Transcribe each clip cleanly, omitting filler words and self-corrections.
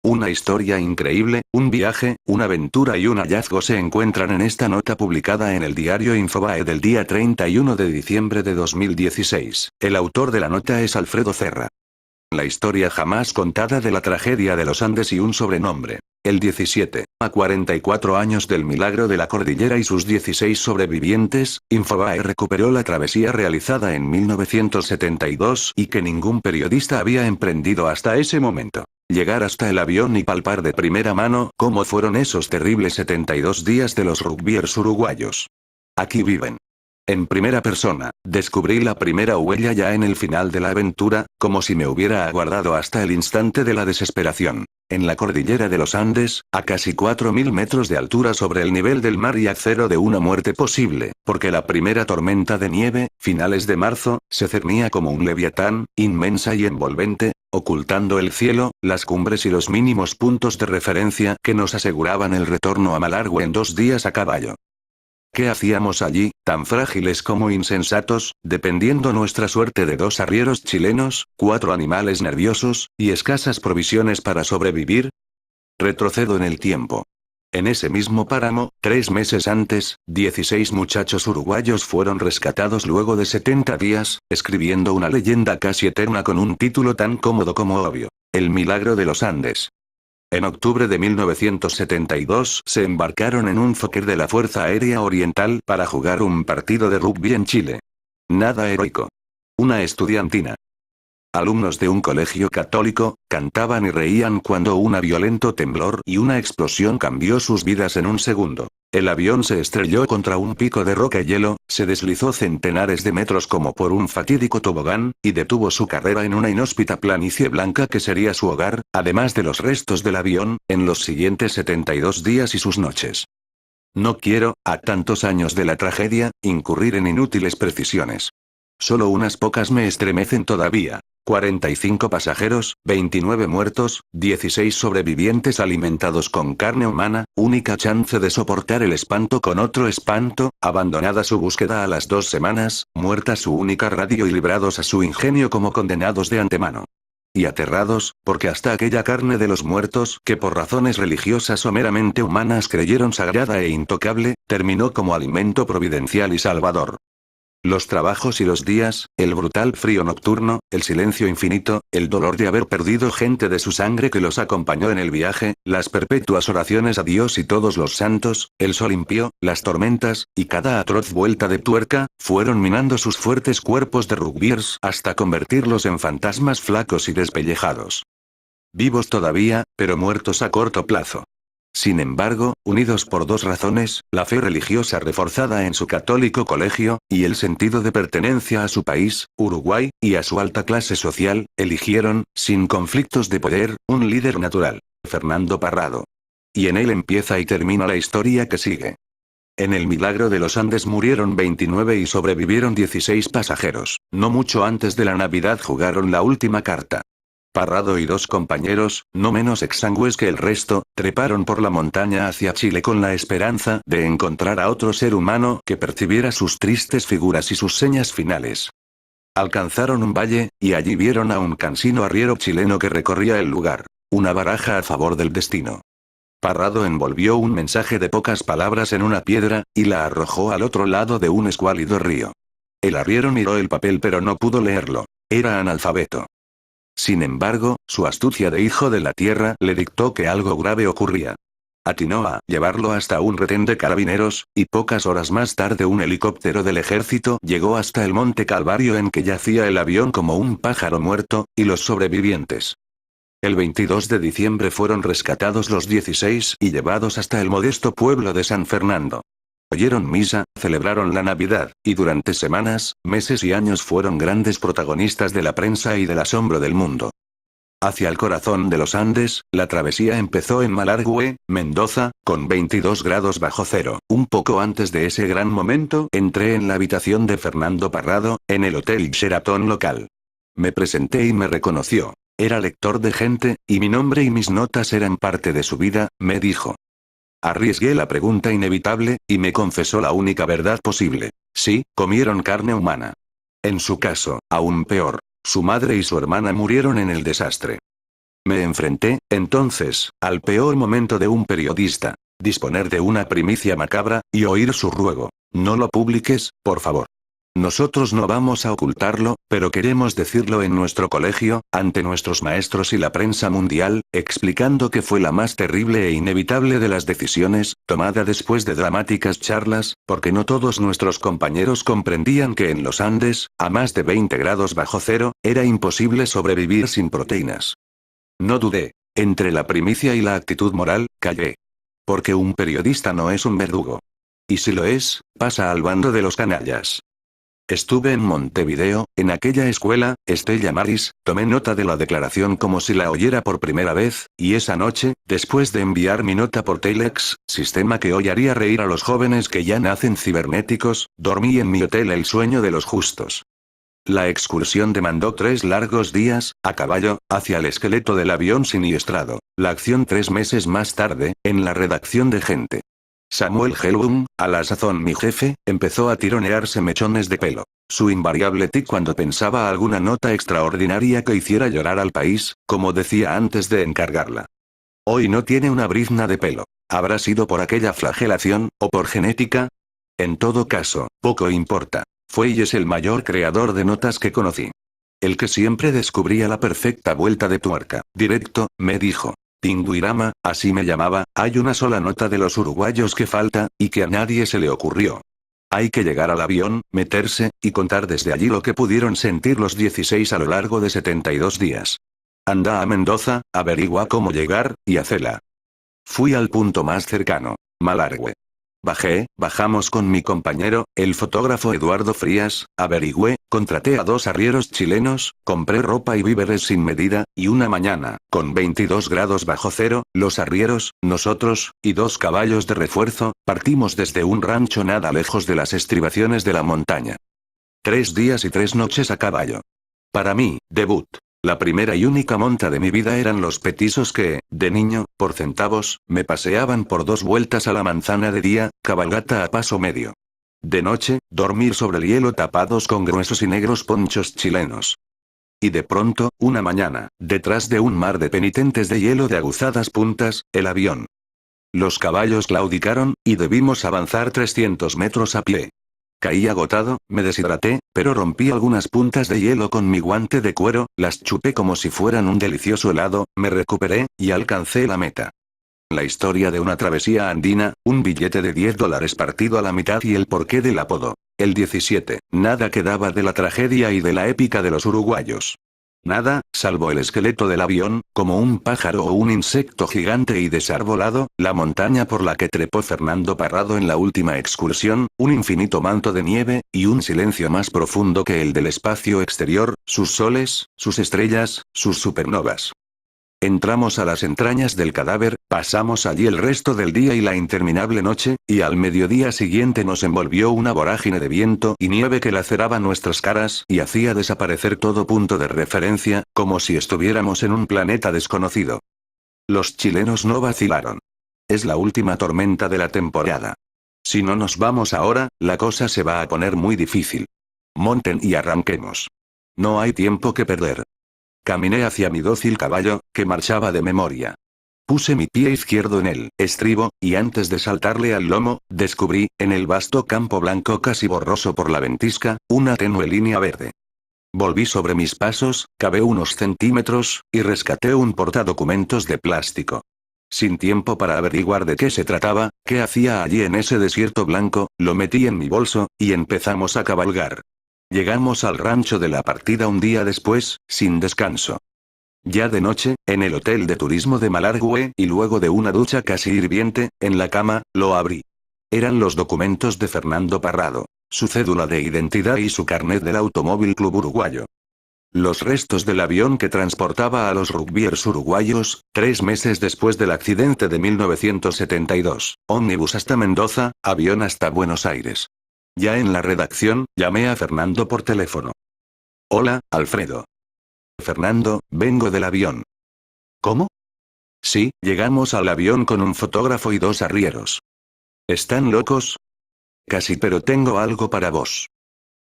Una historia increíble, un viaje, una aventura y un hallazgo se encuentran en esta nota publicada en el diario Infobae del día 31 de diciembre de 2016. El autor de la nota es Alfredo Serra. La historia jamás contada de la tragedia de los Andes y un sobrenombre. El 17, a 44 años del milagro de la cordillera y sus 16 sobrevivientes, Infobae recuperó la travesía realizada en 1972 y que ningún periodista había emprendido hasta ese momento. Llegar hasta el avión y palpar de primera mano cómo fueron esos terribles 72 días de los rugbyers uruguayos. Aquí viven. En primera persona, descubrí la primera huella ya en el final de la aventura, como si me hubiera aguardado hasta el instante de la desesperación. En la cordillera de los Andes, a casi 4.000 metros de altura sobre el nivel del mar y a cero de una muerte posible, porque la primera tormenta de nieve, finales de marzo, se cernía como un leviatán, inmensa y envolvente, ocultando el cielo, las cumbres y los mínimos puntos de referencia que nos aseguraban el retorno a Malargüe en 2 días a caballo. ¿Qué hacíamos allí, tan frágiles como insensatos, dependiendo nuestra suerte de 2 arrieros chilenos, 4 animales nerviosos, y escasas provisiones para sobrevivir? Retrocedo en el tiempo. En ese mismo páramo, 3 meses antes, 16 muchachos uruguayos fueron rescatados luego de 70 días, escribiendo una leyenda casi eterna con un título tan cómodo como obvio: El milagro de los Andes. En octubre de 1972 se embarcaron en un Fokker de la Fuerza Aérea Oriental para jugar un partido de rugby en Chile. Nada heroico. Una estudiantina. Alumnos de un colegio católico, cantaban y reían cuando un violento temblor y una explosión cambió sus vidas en un segundo. El avión se estrelló contra un pico de roca y hielo, se deslizó centenares de metros como por un fatídico tobogán, y detuvo su carrera en una inhóspita planicie blanca que sería su hogar, además de los restos del avión, en los siguientes 72 días y sus noches. No quiero, a tantos años de la tragedia, incurrir en inútiles precisiones. Solo unas pocas me estremecen todavía. 45 pasajeros, 29 muertos, 16 sobrevivientes alimentados con carne humana, única chance de soportar el espanto con otro espanto, abandonada su búsqueda a las 2 semanas, muerta su única radio y librados a su ingenio como condenados de antemano. Y aterrados, porque hasta aquella carne de los muertos, que por razones religiosas o meramente humanas creyeron sagrada e intocable, terminó como alimento providencial y salvador. Los trabajos y los días, el brutal frío nocturno, el silencio infinito, el dolor de haber perdido gente de su sangre que los acompañó en el viaje, las perpetuas oraciones a Dios y todos los santos, el sol impío, las tormentas, y cada atroz vuelta de tuerca, fueron minando sus fuertes cuerpos de rugbyers hasta convertirlos en fantasmas flacos y despellejados. Vivos todavía, pero muertos a corto plazo. Sin embargo, unidos por 2 razones, la fe religiosa reforzada en su católico colegio, y el sentido de pertenencia a su país, Uruguay, y a su alta clase social, eligieron, sin conflictos de poder, un líder natural: Fernando Parrado. Y en él empieza y termina la historia que sigue. En el milagro de los Andes murieron 29 y sobrevivieron 16 pasajeros. No mucho antes de la Navidad jugaron la última carta. Parrado y 2 compañeros, no menos exangües que el resto, treparon por la montaña hacia Chile con la esperanza de encontrar a otro ser humano que percibiera sus tristes figuras y sus señas finales. Alcanzaron un valle, y allí vieron a un cansino arriero chileno que recorría el lugar. Una baraja a favor del destino. Parrado envolvió un mensaje de pocas palabras en una piedra, y la arrojó al otro lado de un escuálido río. El arriero miró el papel pero no pudo leerlo. Era analfabeto. Sin embargo, su astucia de hijo de la tierra le dictó que algo grave ocurría. Atinó a llevarlo hasta un retén de carabineros, y pocas horas más tarde un helicóptero del ejército llegó hasta el Monte Calvario en que yacía el avión como un pájaro muerto, y los sobrevivientes. El 22 de diciembre fueron rescatados los 16 y llevados hasta el modesto pueblo de San Fernando. Oyeron misa, celebraron la Navidad, y durante semanas, meses y años fueron grandes protagonistas de la prensa y del asombro del mundo. Hacia el corazón de los Andes, la travesía empezó en Malargüe, Mendoza, con 22 grados bajo cero. Un poco antes de ese gran momento, entré en la habitación de Fernando Parrado, en el Hotel Sheraton local. Me presenté y me reconoció. Era lector de Gente, y mi nombre y mis notas eran parte de su vida, me dijo. Arriesgué la pregunta inevitable, y me confesó la única verdad posible. Sí, comieron carne humana. En su caso, aún peor. Su madre y su hermana murieron en el desastre. Me enfrenté, entonces, al peor momento de un periodista. Disponer de una primicia macabra, y oír su ruego. No lo publiques, por favor. Nosotros no vamos a ocultarlo, pero queremos decirlo en nuestro colegio, ante nuestros maestros y la prensa mundial, explicando que fue la más terrible e inevitable de las decisiones, tomada después de dramáticas charlas, porque no todos nuestros compañeros comprendían que en los Andes, a más de 20 grados bajo cero, era imposible sobrevivir sin proteínas. No dudé. Entre la primicia y la actitud moral, callé. Porque un periodista no es un verdugo. Y si lo es, pasa al bando de los canallas. Estuve en Montevideo, en aquella escuela, Stella Maris, tomé nota de la declaración como si la oyera por primera vez, y esa noche, después de enviar mi nota por Telex, sistema que hoy haría reír a los jóvenes que ya nacen cibernéticos, dormí en mi hotel el sueño de los justos. La excursión demandó 3 largos días, a caballo, hacia el esqueleto del avión siniestrado. La acción 3 meses más tarde, en la redacción de Gente. Samuel Hellum, a la sazón mi jefe, empezó a tironearse mechones de pelo. Su invariable tic cuando pensaba alguna nota extraordinaria que hiciera llorar al país, como decía antes de encargarla. Hoy no tiene una brizna de pelo. ¿Habrá sido por aquella flagelación, o por genética? En todo caso, poco importa. Fue y es el mayor creador de notas que conocí. El que siempre descubría la perfecta vuelta de tuerca. Directo, me dijo. Tinguirama, así me llamaba, hay una sola nota de los uruguayos que falta, y que a nadie se le ocurrió. Hay que llegar al avión, meterse, y contar desde allí lo que pudieron sentir los 16 a lo largo de 72 días. Anda a Mendoza, averigua cómo llegar, y hacela. Fui al punto más cercano. Malargüe. Bajamos con mi compañero, el fotógrafo Eduardo Frías, averigüé, contraté a 2 arrieros chilenos, compré ropa y víveres sin medida, y una mañana, con 22 grados bajo cero, los arrieros, nosotros, y 2 caballos de refuerzo, partimos desde un rancho nada lejos de las estribaciones de la montaña. 3 días y 3 noches a caballo. Para mí, debut. La primera y única monta de mi vida eran los petizos que, de niño, por centavos, me paseaban por 2 vueltas a la manzana de día, cabalgata a paso medio. De noche, dormir sobre el hielo tapados con gruesos y negros ponchos chilenos. Y de pronto, una mañana, detrás de un mar de penitentes de hielo de aguzadas puntas, el avión. Los caballos claudicaron, y debimos avanzar 300 metros a pie. Caí agotado, me deshidraté, pero rompí algunas puntas de hielo con mi guante de cuero, las chupé como si fueran un delicioso helado, me recuperé, y alcancé la meta. La historia de una travesía andina, un billete de $10 partido a la mitad y el porqué del apodo. El 17, nada quedaba de la tragedia y de la épica de los uruguayos. Nada, salvo el esqueleto del avión, como un pájaro o un insecto gigante y desarbolado, la montaña por la que trepó Fernando Parrado en la última excursión, un infinito manto de nieve, y un silencio más profundo que el del espacio exterior, sus soles, sus estrellas, sus supernovas. Entramos a las entrañas del cadáver, pasamos allí el resto del día y la interminable noche, y al mediodía siguiente nos envolvió una vorágine de viento y nieve que laceraba nuestras caras y hacía desaparecer todo punto de referencia, como si estuviéramos en un planeta desconocido. Los chilenos no vacilaron. Es la última tormenta de la temporada. Si no nos vamos ahora, la cosa se va a poner muy difícil. Monten y arranquemos. No hay tiempo que perder. Caminé hacia mi dócil caballo, que marchaba de memoria. Puse mi pie izquierdo en el estribo, y antes de saltarle al lomo, descubrí, en el vasto campo blanco casi borroso por la ventisca, una tenue línea verde. Volví sobre mis pasos, cavé unos centímetros, y rescaté un portadocumentos de plástico. Sin tiempo para averiguar de qué se trataba, qué hacía allí en ese desierto blanco, lo metí en mi bolso, y empezamos a cabalgar. Llegamos al rancho de la partida un día después, sin descanso. Ya de noche, en el hotel de turismo de Malargüe, y luego de una ducha casi hirviente, en la cama, lo abrí. Eran los documentos de Fernando Parrado, su cédula de identidad y su carnet del Automóvil Club Uruguayo. Los restos del avión que transportaba a los rugbyers uruguayos, 3 meses después del accidente de 1972, ómnibus hasta Mendoza, avión hasta Buenos Aires. Ya en la redacción, llamé a Fernando por teléfono. Hola, Alfredo. Fernando, vengo del avión. ¿Cómo? Sí, llegamos al avión con un fotógrafo y 2 arrieros. ¿Están locos? Casi, pero tengo algo para vos.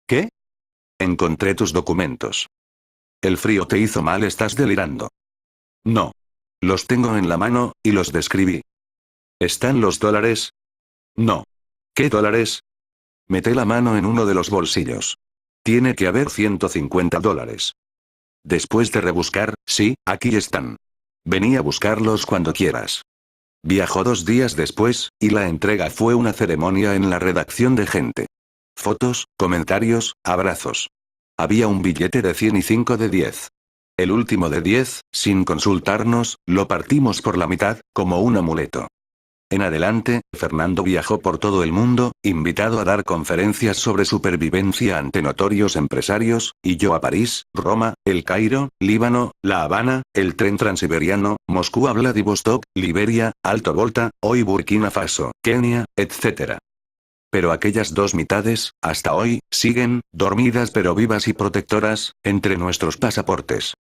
¿Qué? Encontré tus documentos. El frío te hizo mal, estás delirando. No. Los tengo en la mano, y los describí. ¿Están los dólares? No. ¿Qué dólares? Meté la mano en uno de los bolsillos. Tiene que haber $150. Después de rebuscar, sí, aquí están. Vení a buscarlos cuando quieras. Viajó 2 días después, y la entrega fue una ceremonia en la redacción de gente. Fotos, comentarios, abrazos. Había un billete de 100 y 5 de 10. El último de 10, sin consultarnos, lo partimos por la mitad, como un amuleto. En adelante, Fernando viajó por todo el mundo, invitado a dar conferencias sobre supervivencia ante notorios empresarios, y yo a París, Roma, El Cairo, Líbano, La Habana, el tren transiberiano, Moscú a Vladivostok, Liberia, Alto Volta, hoy Burkina Faso, Kenia, etc. Pero aquellas dos mitades, hasta hoy, siguen, dormidas pero vivas y protectoras, entre nuestros pasaportes.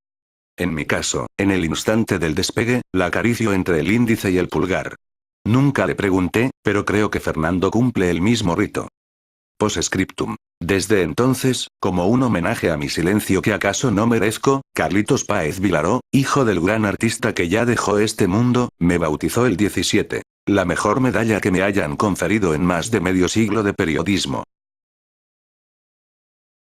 En mi caso, en el instante del despegue, la acaricio entre el índice y el pulgar. Nunca le pregunté, pero creo que Fernando cumple el mismo rito. Postscriptum. Desde entonces, como un homenaje a mi silencio que acaso no merezco, Carlitos Páez Vilaró, hijo del gran artista que ya dejó este mundo, me bautizó el 17. La mejor medalla que me hayan conferido en más de medio siglo de periodismo.